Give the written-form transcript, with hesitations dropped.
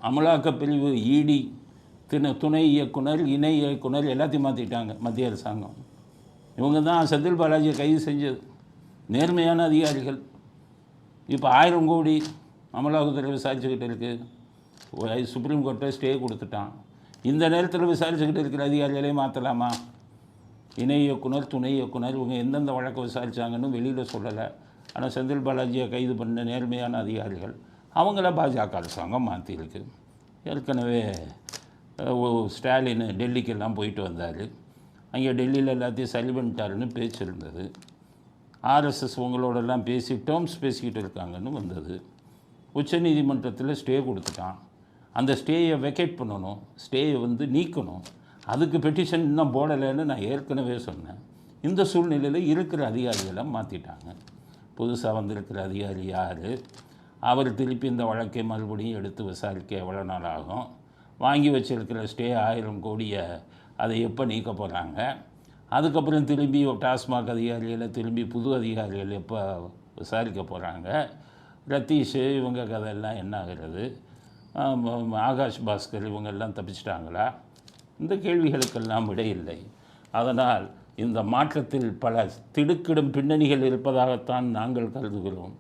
அமலாக்கப் பிரிவு இடி துணை இயக்குனர், இணை இயக்குனர் எல்லாத்தையும் மாற்றிட்டாங்க மத்திய அரசாங்கம். இவங்க தான் செந்தில் பாலாஜியை கைது செஞ்சது. நேர்மையான அதிகாரிகள். இப்போ 1000 கோடி அமலாக்கத்துறை விசாரிச்சுக்கிட்டு இருக்குது. சுப்ரீம் கோர்ட்டை ஸ்டே கொடுத்துட்டான். இந்த நேரத்தில் விசாரிச்சுக்கிட்டு இருக்கிற அதிகாரிகளே மாற்றலாமா? இணை இயக்குனர், துணை இயக்குனர் இவங்க எந்தெந்த வழக்கை விசாரித்தாங்கன்னு வெளியில் சொல்லலை. ஆனால் செந்தில் பாலாஜியை கைது பண்ண நேர்மையான அதிகாரிகள் அவங்கள பாஜக அரசாங்கம் மாற்றிருக்கு. ஏற்கனவே ஸ்டாலின் டெல்லிக்கெல்லாம் போயிட்டு வந்தார். அங்கே டெல்லியில் எல்லாத்தையும் சரி பண்ணிட்டாருன்னு பேச்சு இருந்தது. ஆர்எஸ்எஸ் உங்களோடெல்லாம் பேசி டேர்ம்ஸ் பேசிக்கிட்டு இருக்காங்கன்னு வந்தது. உச்சநீதிமன்றத்தில் ஸ்டே கொடுத்துட்டான். அந்த ஸ்டேயை வெக்கேட் பண்ணணும், ஸ்டேயை நீக்கணும். அதுக்கு பெட்டிஷன் இன்னும் போடலைன்னு நான் ஏற்கனவே சொன்னேன். இந்த சூழ்நிலையில் இருக்கிற அதிகாரிகளை மாற்றிட்டாங்க. புதுசாக வந்திருக்கிற அதிகாரி யார்? அவர் திருப்பி இந்த வழக்கை மறுபடியும் எடுத்து விசாரிக்க எவ்வளோ நாள் ஆகும்? வாங்கி வச்சிருக்கிற ஸ்டே 1000 கோடியை அதை எப்போ நீக்க போகிறாங்க? அதுக்கப்புறம் திரும்பி டாஸ்மாக் அதிகாரிகளை திரும்பி புது அதிகாரிகள் எப்போ விசாரிக்க போகிறாங்க? ரத்தீஷ் இவங்க கதையெல்லாம் என்ன ஆகிறது? ஆகாஷ் பாஸ்கர் இவங்கெல்லாம் தப்பிச்சிட்டாங்களா? இந்த கேள்விகளுக்கெல்லாம் விடை இல்லை. அதனால் இந்த மாற்றத்தில் பல திடுக்கிடும் பின்னணிகள் இருப்பதாகத்தான் நாங்கள் கருதுகிறோம்.